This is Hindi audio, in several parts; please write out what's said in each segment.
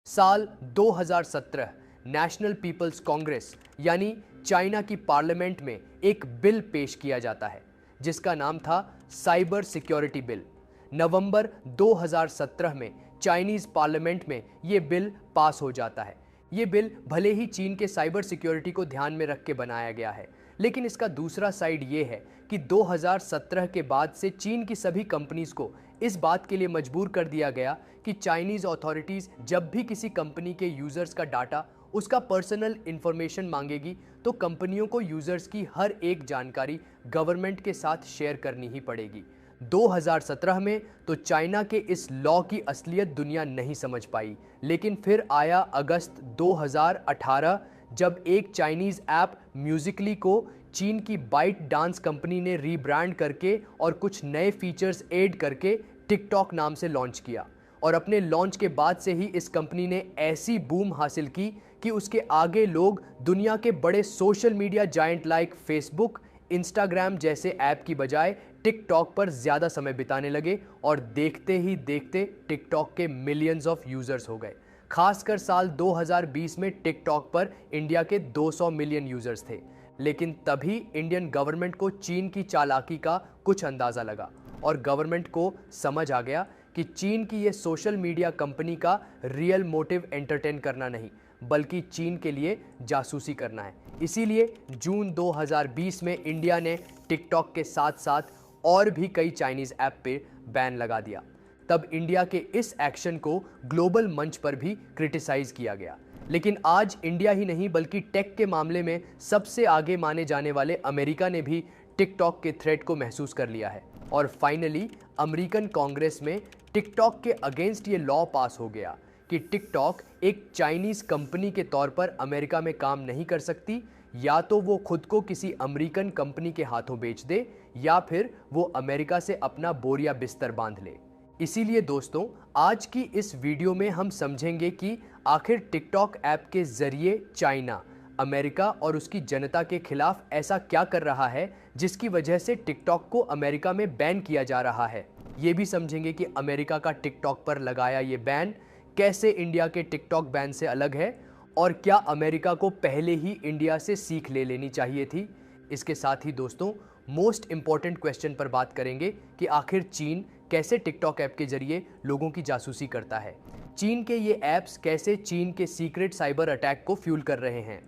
साल 2017 नेशनल पीपल्स कांग्रेस यानी चाइना की पार्लियामेंट में एक बिल पेश किया जाता है जिसका नाम था साइबर सिक्योरिटी बिल। नवंबर 2017 में चाइनीज पार्लियामेंट में यह बिल पास हो जाता है। यह बिल भले ही चीन के साइबर सिक्योरिटी को ध्यान में रख के बनाया गया है, लेकिन इसका दूसरा साइड ये है कि 2017 के बाद से चीन की सभी कंपनीज को इस बात के लिए मजबूर कर दिया गया कि चाइनीज अथॉरिटीज जब भी किसी कंपनी के यूजर्स का डाटा, उसका पर्सनल इंफॉर्मेशन मांगेगी तो कंपनियों को यूजर्स की हर एक जानकारी गवर्नमेंट के साथ शेयर करनी ही पड़ेगी। 2017 में तो चाइना के इस लॉ की असलियत दुनिया नहीं समझ पाई, लेकिन फिर आया अगस्त 2018 जब एक चाइनीज ऐप म्यूजिकली को चीन की बाइट डांस कंपनी ने रीब्रांड करके और कुछ नए फीचर्स ऐड करके टिकटॉक नाम से लॉन्च किया। और अपने लॉन्च के बाद से ही इस कंपनी ने ऐसी बूम हासिल की कि उसके आगे लोग दुनिया के बड़े social media giant like Facebook, Instagram जैसे ऐप की बजाय टिकटॉक पर ज़्यादा समय बिताने लगे और देखते ही देखते टिकटॉक के मिलियंस ऑफ यूज़र्स हो गए। खासकर साल 2020 में टिकटॉक पर इंडिया के 200 मिलियन यूज़र्स थे। लेकिन तभी इंडियन गवर्नमेंट को चीन की चालाकी का कुछ अंदाज़ा लगा और गवर्नमेंट को समझ आ गया कि चीन की ये सोशल मीडिया कंपनी का रियल मोटिव एंटरटेन करना नहीं, बल्कि चीन के लिए जासूसी करना है। इसीलिए जून 2020 में इंडिया ने टिकटॉक के साथ साथ और भी कई चाइनीज़ ऐप पे बैन लगा दिया। तब इंडिया के इस एक्शन को ग्लोबल मंच पर भी क्रिटिसाइज किया गया। लेकिन आज इंडिया ही नहीं बल्कि टेक के मामले में सबसे आगे माने जाने वाले अमेरिका ने भी टिकटॉक के थ्रेट को महसूस कर लिया है और फाइनली अमेरिकन कांग्रेस में टिकटॉक के अगेंस्ट ये लॉ पास हो गया कि टिकटॉक एक चाइनीज कंपनी के तौर पर अमेरिका में काम नहीं कर सकती। या तो वो खुद को किसी अमेरिकन कंपनी के हाथों बेच दे या फिर वो अमेरिका से अपना बोरिया बिस्तर बांध ले। इसीलिए दोस्तों, आज की इस वीडियो में हम समझेंगे कि आखिर टिकटॉक ऐप के जरिए चाइना अमेरिका और उसकी जनता के खिलाफ ऐसा क्या कर रहा है जिसकी वजह से टिकटॉक को अमेरिका में बैन किया जा रहा है। ये भी समझेंगे कि अमेरिका का टिकटॉक पर लगाया ये बैन कैसे इंडिया के टिकटॉक बैन से अलग है और क्या अमेरिका को पहले ही इंडिया से सीख ले लेनी चाहिए थी। इसके साथ ही दोस्तों, मोस्ट इंपॉर्टेंट क्वेश्चन पर बात करेंगे कि आखिर चीन कैसे टिकटॉक ऐप के जरिए लोगों की जासूसी करता है। चीन के ये ऐप्स कैसे चीन के सीक्रेट साइबर अटैक को फ्यूल कर रहे हैं।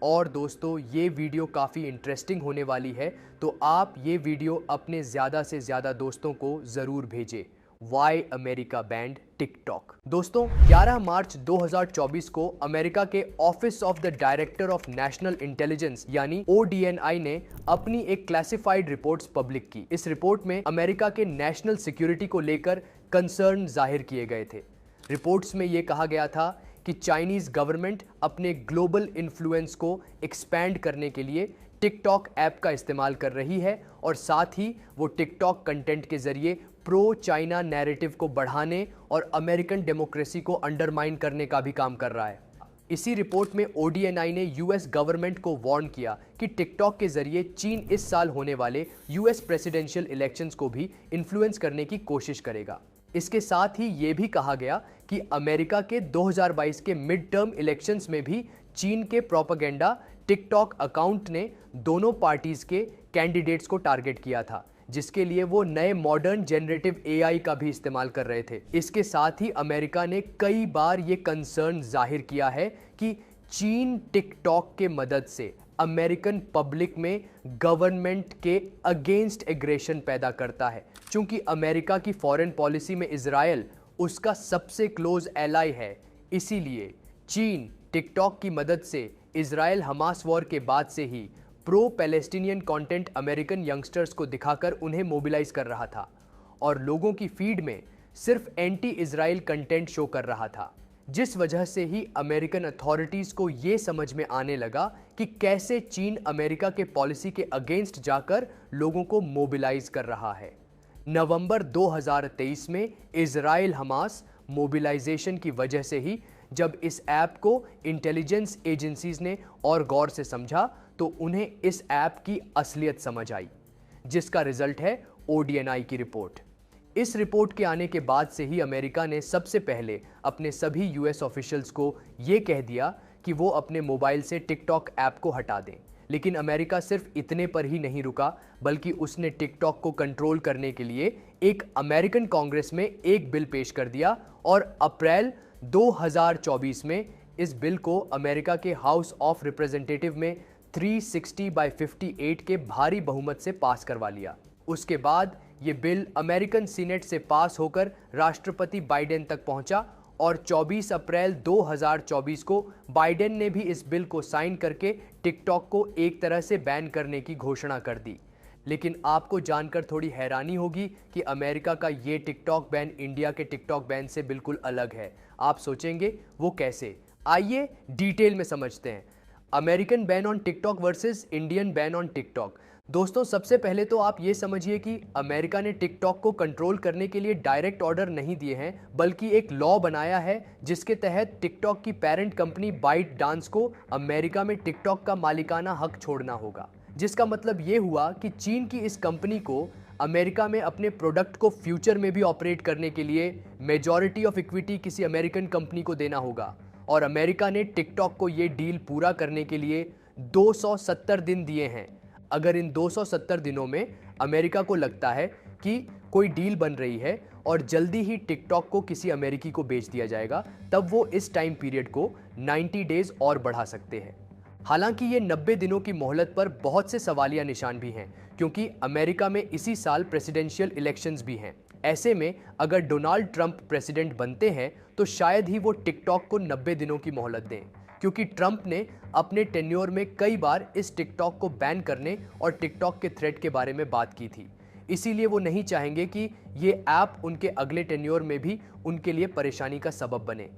और दोस्तों, ये वीडियो काफ़ी इंटरेस्टिंग होने वाली है, तो आप ये वीडियो अपने ज़्यादा से ज़्यादा दोस्तों को ज़रूर भेजें। Why America banned TikTok. दोस्तों, 11 मार्च 2024 को अमेरिका के office of the director of national intelligence यानी ODNI ने अपनी एक क्लासिफाइड रिपोर्ट्स पब्लिक की। इस रिपोर्ट में अमेरिका के नेशनल सिक्योरिटी को लेकर कंसर्न जाहिर किए गए थे। रिपोर्ट्स में यह कहा गया था कि चाइनीज गवर्नमेंट अपने ग्लोबल इन्फ्लुएंस को एक्सपैंड करने के लिए टिकटॉक ऐप का इस्तेमाल कर रही है और साथ ही वो टिकटॉक कंटेंट के जरिए प्रो चाइना नैरेटिव को बढ़ाने और अमेरिकन डेमोक्रेसी को अंडरमाइन करने का भी काम कर रहा है। इसी रिपोर्ट में ODNI ने US गवर्नमेंट को वार्न किया कि टिकटॉक के जरिए चीन इस साल होने वाले US प्रेसिडेंशियल इलेक्शंस को भी इन्फ्लुएंस करने की कोशिश करेगा। इसके साथ ही ये भी कहा गया कि अमेरिका के 2022 के मिड टर्म इलेक्शंस में भी चीन के प्रोपेगेंडा टिकटॉक अकाउंट ने दोनों पार्टीज के कैंडिडेट्स को टारगेट किया था, जिसके लिए वो नए मॉडर्न जनरेटिव AI का भी इस्तेमाल कर रहे थे। इसके साथ ही अमेरिका ने कई बार ये कंसर्न जाहिर किया है कि चीन टिकटॉक के मदद से अमेरिकन पब्लिक में गवर्नमेंट के अगेंस्ट एग्रेशन पैदा करता है। चूंकि अमेरिका की फॉरेन पॉलिसी में इजराइल उसका सबसे क्लोज एलाई है, इसीलिए चीन टिकटॉक की मदद से इजराइल हमास वॉर के बाद से ही pro Palestinian content American youngsters को दिखाकर उन्हें मोबिलाइज कर रहा था और लोगों की फीड में सिर्फ एंटी इजराइल कंटेंट शो कर रहा था, जिस वजह से ही अमेरिकन अथॉरिटीज को यह समझ में आने लगा कि कैसे चीन अमेरिका के पॉलिसी के अगेंस्ट जाकर लोगों को मोबिलाइज कर रहा है। नवंबर 2023 में इजराइल हमास मोबिलाइजेशन की वजह से ही जब इस ऐप को इंटेलिजेंस एजेंसीज ने और गौर से समझा तो उन्हें इस ऐप की असलियत समझ आई, जिसका रिजल्ट है ODNI की रिपोर्ट। इस रिपोर्ट के आने के बाद से ही अमेरिका ने सबसे पहले अपने सभी यूएस ऑफिशियल्स को यह कह दिया कि वो अपने मोबाइल से टिकटॉक ऐप को हटा दें। लेकिन अमेरिका सिर्फ इतने पर ही नहीं रुका, बल्कि उसने टिकटॉक को कंट्रोल करने के लिए एक अमेरिकन कांग्रेस में एक बिल पेश कर दिया और अप्रैल 2024 में इस बिल को अमेरिका के हाउस ऑफ रिप्रेजेंटेटिव में 360/58 के भारी बहुमत से पास करवा लिया। उसके बाद ये बिल अमेरिकन सीनेट से पास होकर राष्ट्रपति बाइडेन तक पहुंचा और 24 अप्रैल 2024 को बाइडेन ने भी इस बिल को साइन करके टिकटॉक को एक तरह से बैन करने की घोषणा कर दी। लेकिन आपको जानकर थोड़ी हैरानी होगी कि अमेरिका का ये टिकटॉक बैन इंडिया के टिकटॉक बैन से बिल्कुल अलग है। आप सोचेंगे वो कैसे? आइए डिटेल में समझते हैं। American ban on TikTok versus Indian ban on TikTok. दोस्तों, सबसे पहले तो आप ये समझिए कि अमेरिका ने टिकटॉक को कंट्रोल करने के लिए डायरेक्ट ऑर्डर नहीं दिए हैं, बल्कि एक लॉ बनाया है जिसके तहत टिकटॉक की पेरेंट कंपनी बाइट डांस को अमेरिका में टिकटॉक का मालिकाना हक छोड़ना होगा। जिसका मतलब ये हुआ कि चीन की इस कंपनी को अमेरिका में अपने प्रोडक्ट को फ्यूचर में भी ऑपरेट करने के लिए मेजॉरिटी ऑफ इक्विटी किसी अमेरिकन कंपनी को देना होगा। और अमेरिका ने टिकटॉक को ये डील पूरा करने के लिए 270 दिन दिए हैं। अगर इन 270 दिनों में अमेरिका को लगता है कि कोई डील बन रही है और जल्दी ही टिकटॉक को किसी अमेरिकी को बेच दिया जाएगा, तब वो इस टाइम पीरियड को 90 डेज और बढ़ा सकते हैं। हालांकि ये 90 दिनों की मोहलत पर बहुत से सवालिया निशान भी हैं, क्योंकि अमेरिका में इसी साल प्रेसिडेंशियल इलेक्शंस भी हैं। ऐसे में अगर डोनाल्ड ट्रंप प्रेसिडेंट बनते हैं तो शायद ही वो टिकटॉक को 90 दिनों की मोहलत दें, क्योंकि ट्रंप ने अपने टेन्योर में कई बार इस टिकटॉक को बैन करने और टिकटॉक के थ्रेट के बारे में बात की थी। इसीलिए वो नहीं चाहेंगे कि ये ऐप उनके अगले टेन्योर में भी उनके लिए परेशानी का सबब बने।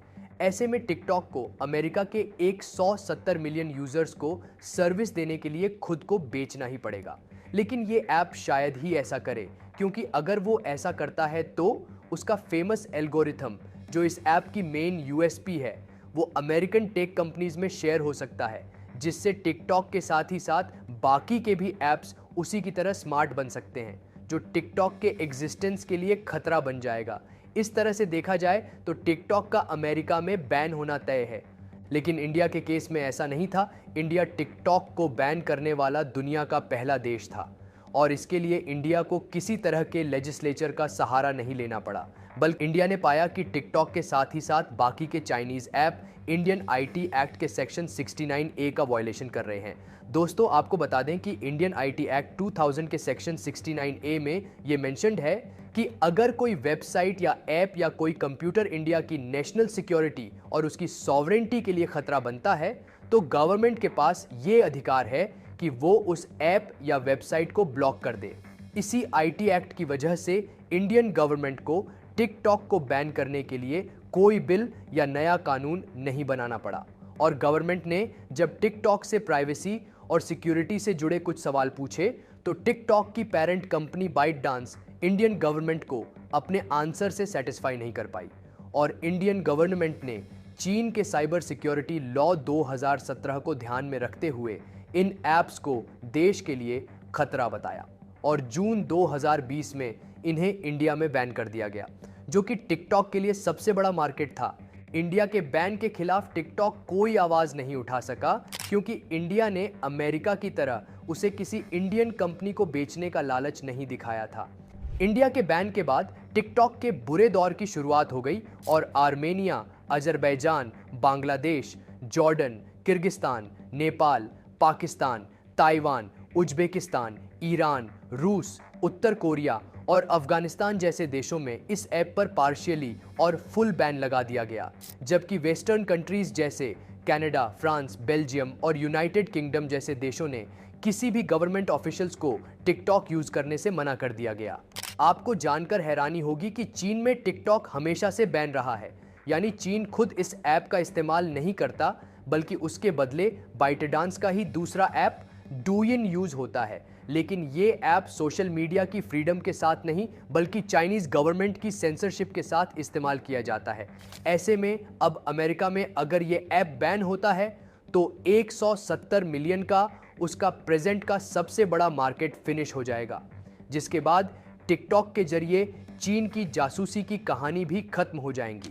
ऐसे में टिकटॉक को अमेरिका के 170 मिलियन यूजर्स को सर्विस देने के लिए खुद को बेचना ही पड़ेगा। लेकिन ये ऐप शायद ही ऐसा करे, क्योंकि अगर वो ऐसा करता है तो उसका फेमस एल्गोरिथम, जो इस ऐप की मेन यूएसपी है, वो अमेरिकन टेक कंपनीज में शेयर हो सकता है, जिससे टिकटॉक के साथ ही साथ बाकी के भी ऐप्स उसी की तरह स्मार्ट बन सकते हैं, जो टिकटॉक के एग्जिस्टेंस के लिए खतरा बन जाएगा। इस तरह से देखा जाए तो टिकटॉक का अमेरिका में बैन होना तय है। लेकिन इंडिया के केस में ऐसा नहीं था। इंडिया टिकटॉक को बैन करने वाला दुनिया का पहला देश था और इसके लिए इंडिया को किसी तरह के लेजिस्लेचर का सहारा नहीं लेना पड़ा, बल्कि इंडिया ने पाया कि टिकटॉक के साथ ही साथ बाकी के Chinese app Indian IT act के सेक्शन 69A का वायलेशन कर रहे हैं। दोस्तों, आपको बता दें कि इंडियन आईटी एक्ट 2000 के सेक्शन 69A में ये मेंशन्ड है कि अगर कोई वेबसाइट या ऐप या कोई कंप्यूटर इंडिया की नेशनल सिक्योरिटी और उसकी सॉवरेंटी के लिए खतरा बनता है, तो गवर्नमेंट के पास ये अधिकार है कि वो उस ऐप या वेबसाइट को ब्लॉक कर दे। इसी आईटी एक्ट की वजह से इंडियन गवर्नमेंट को टिकटॉक को बैन करने के लिए कोई बिल या नया कानून नहीं बनाना पड़ा। और गवर्नमेंट ने जब टिकटॉक से प्राइवेसी और सिक्योरिटी से जुड़े कुछ सवाल पूछे, तो टिकटॉक की parent company ByteDance Indian government को अपने आंसर से सेटिस्फाई नहीं कर पाई और इंडियन गवर्नमेंट ने चीन के साइबर सिक्योरिटी लॉ 2017 को ध्यान में रखते हुए इन ऐप्स को देश के लिए खतरा बताया और जून 2020 में इन्हें इंडिया में बैन कर दिया गया, जो कि टिकटॉक के लिए सबसे बड़ा मार्केट था। इंडिया के बैन के खिलाफ टिकटॉक कोई आवाज नहीं उठा सका, क्योंकि इंडिया ने अमेरिका की तरह उसे किसी इंडियन कंपनी को बेचने का लालच नहीं दिखाया था। इंडिया के बैन के बाद टिकटॉक के बुरे दौर की शुरुआत हो गई और Armenia, Azerbaijan, Bangladesh, Jordan, Kyrgyzstan, Nepal, Pakistan, Taiwan, Uzbekistan, Iran, रूस, उत्तर कोरिया और अफगानिस्तान जैसे देशों में इस ऐप पर पार्शियली और फुल बैन लगा दिया गया, जबकि वेस्टर्न कंट्रीज जैसे कनाडा, फ्रांस, बेल्जियम और यूनाइटेड किंगडम जैसे देशों ने किसी भी गवर्नमेंट ऑफिशियल्स को टिकटॉक यूज करने से मना कर दिया गया। आपको जानकर हैरानी होगी कि चीन में टिकटॉक हमेशा से बैन रहा है, यानी चीन खुद इस ऐप का इस्तेमाल नहीं करता, बल्कि उसके बदले बाइटडांस का ही दूसरा ऐप डूइन यूज होता है। लेकिन ये ऐप सोशल मीडिया की फ्रीडम के साथ नहीं, बल्कि चाइनीज गवर्नमेंट की सेंसरशिप के साथ इस्तेमाल किया जाता है। ऐसे में अब अमेरिका में अगर ये ऐप बैन होता है तो 170 मिलियन का उसका प्रेजेंट का सबसे बड़ा मार्केट फिनिश हो जाएगा, जिसके बाद टिकटॉक के जरिए चीन की जासूसी की कहानी भी खत्म हो जाएंगी।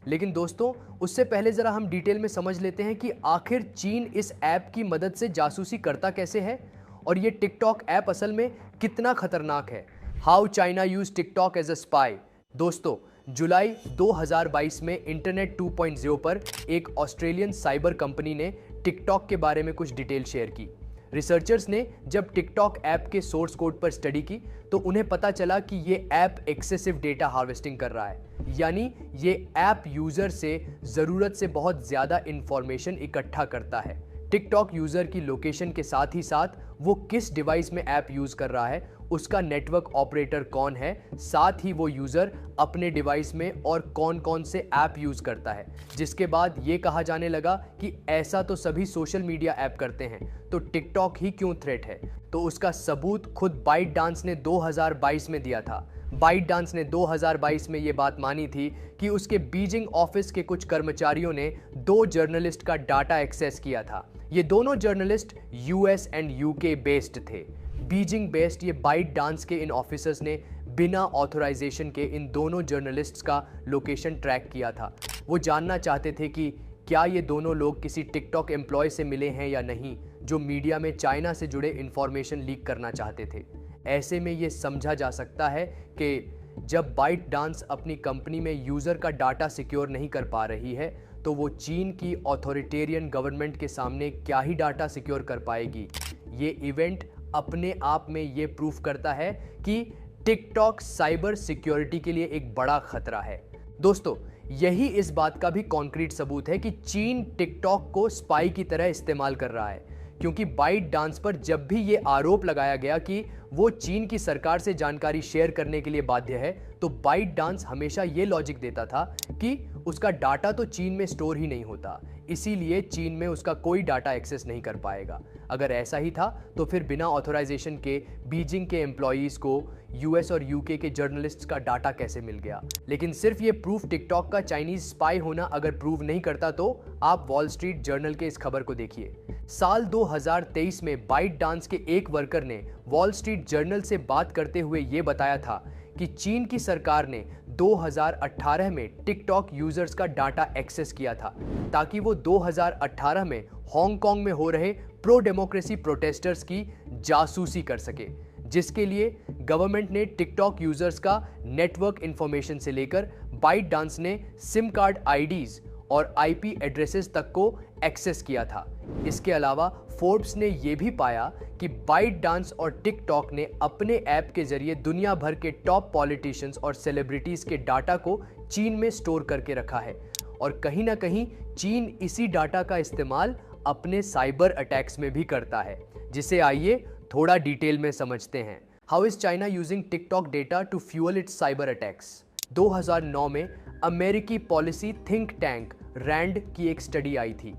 लेकिन दोस्तों, उससे पहले जरा हम डिटेल में समझ लेते हैं कि आखिर चीन इस ऐप की मदद से जासूसी करता कैसे है और ये टिकटॉक ऐप असल में कितना खतरनाक है। How China use TikTok as a spy. दोस्तों, जुलाई 2022 में इंटरनेट 2.0 पर एक ऑस्ट्रेलियन साइबर कंपनी ने टिकटॉक के बारे में कुछ डिटेल शेयर की। रिसर्चर्स ने जब टिकटॉक ऐप के सोर्स कोड पर स्टडी की तो उन्हें पता चला कि ये ऐप एक्सेसिव डेटा हार्वेस्टिंग कर रहा है, यानी ये ऐप यूजर से ज़रूरत से बहुत ज़्यादा इंफॉर्मेशन इकट्ठा करता है। टिकटॉक यूज़र की लोकेशन के साथ ही साथ वो किस डिवाइस में ऐप यूज़ कर रहा है, उसका नेटवर्क ऑपरेटर कौन है, साथ ही वो यूज़र अपने डिवाइस में और कौन कौन से ऐप यूज़ करता है। जिसके बाद ये कहा जाने लगा कि ऐसा तो सभी सोशल मीडिया ऐप करते हैं, तो टिकटॉक ही क्यों थ्रेट है। तो उसका सबूत खुद बाइट डांस ने 2022 में दिया था। बाइट डांस ने 2022 में ये बात मानी थी कि उसके बीजिंग ऑफिस के कुछ कर्मचारियों ने 2 जर्नलिस्ट का डाटा एक्सेस किया था। ये दोनों journalist US and UK based थे। बीजिंग बेस्ड ये बाइट डांस के इन ऑफिसर्स ने बिना ऑथराइजेशन के इन दोनों जर्नलिस्ट्स का लोकेशन ट्रैक किया था। वो जानना चाहते थे कि क्या ये दोनों लोग किसी टिकटॉक एम्प्लॉय से मिले हैं या नहीं, जो मीडिया में चाइना से जुड़े इंफॉर्मेशन लीक करना चाहते थे। ऐसे में ये समझा जा सकता है कि जब बाइट डांस अपनी कंपनी में यूज़र का डाटा सिक्योर नहीं कर पा रही है, तो वो चीन की ऑथोरिटेरियन गवर्नमेंट के सामने क्या ही डाटा सिक्योर कर पाएगी। ये इवेंट अपने आप में ये प्रूफ करता है कि टिकटॉक साइबर सिक्योरिटी के लिए एक बड़ा खतरा है। दोस्तों, यही इस बात का भी कॉन्क्रीट सबूत है कि चीन टिकटॉक को स्पाई की तरह इस्तेमाल कर रहा है, क्योंकि बाइट डांस पर जब भी ये आरोप लगाया गया कि वो चीन की सरकार से जानकारी शेयर करने के लिए बाध्य है, तो बाइट डांस हमेशा ये लॉजिक देता था कि उसका डाटा तो चीन में स्टोर ही नहीं होता, इसीलिए चीन में उसका कोई डाटा एक्सेस नहीं कर पाएगा। अगर ऐसा ही था तो फिर बिना ऑथराइजेशन के बीजिंग के एम्प्लॉयज़ को यूएस और यूके के जर्नलिस्ट्स का डाटा कैसे मिल गया। लेकिन सिर्फ ये प्रूफ टिकटॉक का चाइनीज स्पाई होना अगर प्रूव नहीं करता, तो आप वॉल स्ट्रीट जर्नल के इस खबर को देखिए। साल 2023 में बाइट डांस के एक वर्कर ने वॉल स्ट्रीट जर्नल से बात करते हुए ये बताया था कि चीन की सरकार ने 2018 में टिकटॉक यूजर्स का डाटा एक्सेस किया था ताकि वो 2018 में हांगकांग में हो रहे प्रो डेमोक्रेसी प्रोटेस्टर्स की जासूसी कर सके, जिसके लिए गवर्नमेंट ने टिकटॉक यूजर्स का नेटवर्क इंफॉर्मेशन से लेकर बाइट डांस ने सिम कार्ड आईडीज और आईपी एड्रेसेस तक को एक्सेस किया था। इसके अलावा फोर्ब्स ने यह भी पाया कि बाइट डांस और टिकटॉक ने अपने ऐप के जरिए दुनिया भर के टॉप पॉलिटिशियंस और सेलिब्रिटीज के डाटा को चीन में स्टोर करके रखा है और कहीं ना कहीं चीन इसी डाटा का इस्तेमाल अपने साइबर अटैक्स में भी करता है, जिसे आइए थोड़ा डिटेल में समझते हैं। How is China using TikTok data to fuel its cyber attacks. 2009 में अमेरिकी पॉलिसी थिंक टैंक रैंड की एक स्टडी आई थी।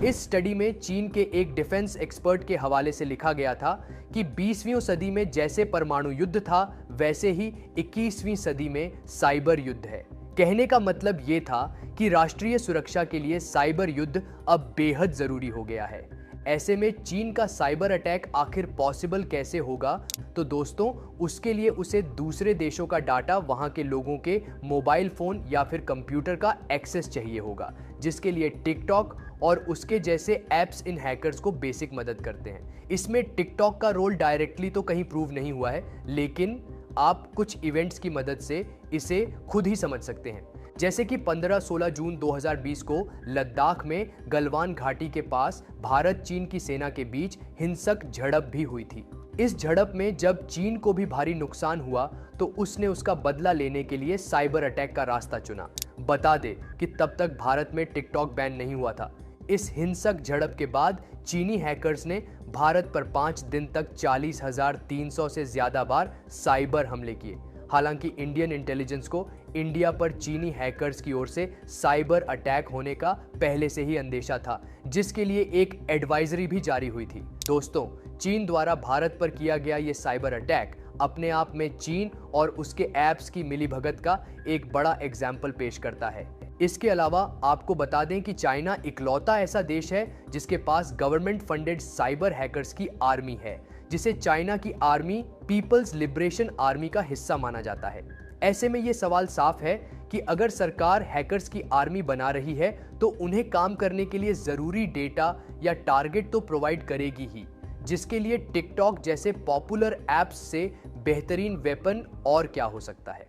इस स्टडी में चीन के एक डिफेंस एक्सपर्ट के हवाले से लिखा गया था कि 20वीं सदी में जैसे परमाणु युद्ध था, वैसे ही 21वीं सदी में साइबर युद्ध है। कहने का मतलब ये था कि राष्ट्रीय सुरक्षा के लिए साइबर युद्ध अब बेहद जरूरी हो गया है। ऐसे में चीन का साइबर अटैक आखिर पॉसिबल कैसे होगा? तो दोस्तों, उसके लिए उसे दूसरे देशों का डाटा, वहां के लोगों के मोबाइल फोन या फिर कंप्यूटर का एक्सेस चाहिए होगा, जिसके लिए टिकटॉक और उसके जैसे ऐप्स इन हैकर्स को बेसिक मदद करते हैं। इसमें टिकटॉक का रोल डायरेक्टली तो कहीं प्रूव नहीं हुआ है, लेकिन आप कुछ इवेंट्स की मदद से इसे खुद ही समझ सकते हैं। जैसे कि 15-16 जून 2020 को लद्दाख में गलवान घाटी के पास भारत चीन की सेना के बीच हिंसक झड़प भी हुई थी। इस झड़प में जब चीन को भी भारी नुकसान हुआ तो उसने उसका बदला लेने के लिए साइबर अटैक का रास्ता चुना। बता दे कि तब तक भारत में टिकटॉक बैन नहीं हुआ था। इस हिंसक झड़प के बाद चीनी हैकर्स ने भारत पर 5 दिन तक 40,300 से ज्यादा बार साइबर हमले किए। हालांकि इंडियन इंटेलिजेंस को इंडिया पर चीनी हैकर्स की ओर से साइबर अटैक होने का पहले से ही अंदेशा था, जिसके लिए एक एडवाइजरी भी जारी हुई थी। दोस्तों, चीन द्वारा भारत पर किया गया ये साइबर अटैक अपने आप में चीन और उसके ऐप्स की मिलीभगत का एक बड़ा एग्जाम्पल पेश करता है। इसके अलावा आपको बता दें कि चाइना इकलौता ऐसा देश है जिसके पास गवर्नमेंट फंडेड साइबर हैकर्स की आर्मी है, जिसे चाइना की आर्मी पीपल्स लिबरेशन आर्मी का हिस्सा माना जाता है। ऐसे में ये सवाल साफ है कि अगर सरकार हैकर्स की आर्मी बना रही है तो उन्हें काम करने के लिए जरूरी डेटा या टारगेट तो प्रोवाइड करेगी ही, जिसके लिए टिकटॉक जैसे पॉपुलर एप्स से बेहतरीन वेपन और क्या हो सकता है।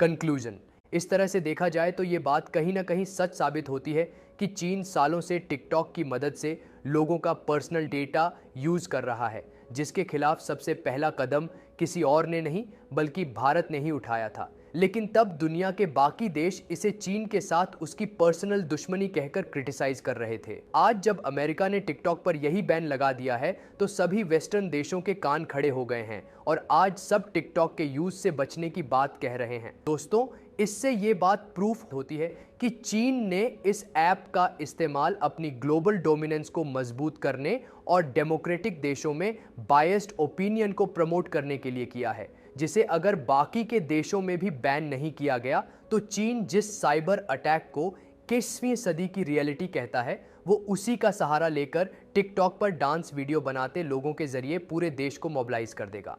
कंक्लूजन, इस तरह से देखा जाए तो ये बात कहीं ना कहीं सच साबित होती है कि चीन सालों से टिकटॉक की मदद से लोगों का पर्सनल डेटा यूज कर रहा है, जिसके खिलाफ सबसे पहला कदम किसी और ने नहीं बल्कि भारत ने ही उठाया था। लेकिन तब दुनिया के बाकी देश इसे चीन के साथ उसकी पर्सनल दुश्मनी कहकर क्रिटिसाइज कर रहे थे। आज जब अमेरिका ने टिकटॉक पर यही बैन लगा दिया है तो सभी वेस्टर्न देशों के कान खड़े हो गए हैं और आज सब टिकटॉक के यूज से बचने की बात कह रहे हैं। दोस्तों, इससे ये बात प्रूफ होती है कि चीन ने इस ऐप का इस्तेमाल अपनी ग्लोबल डोमिनेंस को मजबूत करने और डेमोक्रेटिक देशों में बायस्ड ओपिनियन को प्रमोट करने के लिए किया है, जिसे अगर बाकी के देशों में भी बैन नहीं किया गया तो चीन जिस साइबर अटैक को 21वीं सदी की रियलिटी कहता है, वो उसी का सहारा लेकर टिकटॉक पर डांस वीडियो बनाते लोगों के जरिए पूरे देश को मोबिलाइज कर देगा।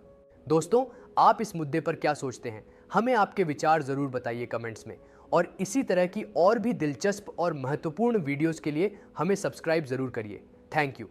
दोस्तों, आप इस मुद्दे पर क्या सोचते हैं? हमें आपके विचार जरूर बताइए कमेंट्स में, और इसी तरह की और भी दिलचस्प और महत्वपूर्ण वीडियोस के लिए हमें सब्सक्राइब जरूर करिए। Thank you.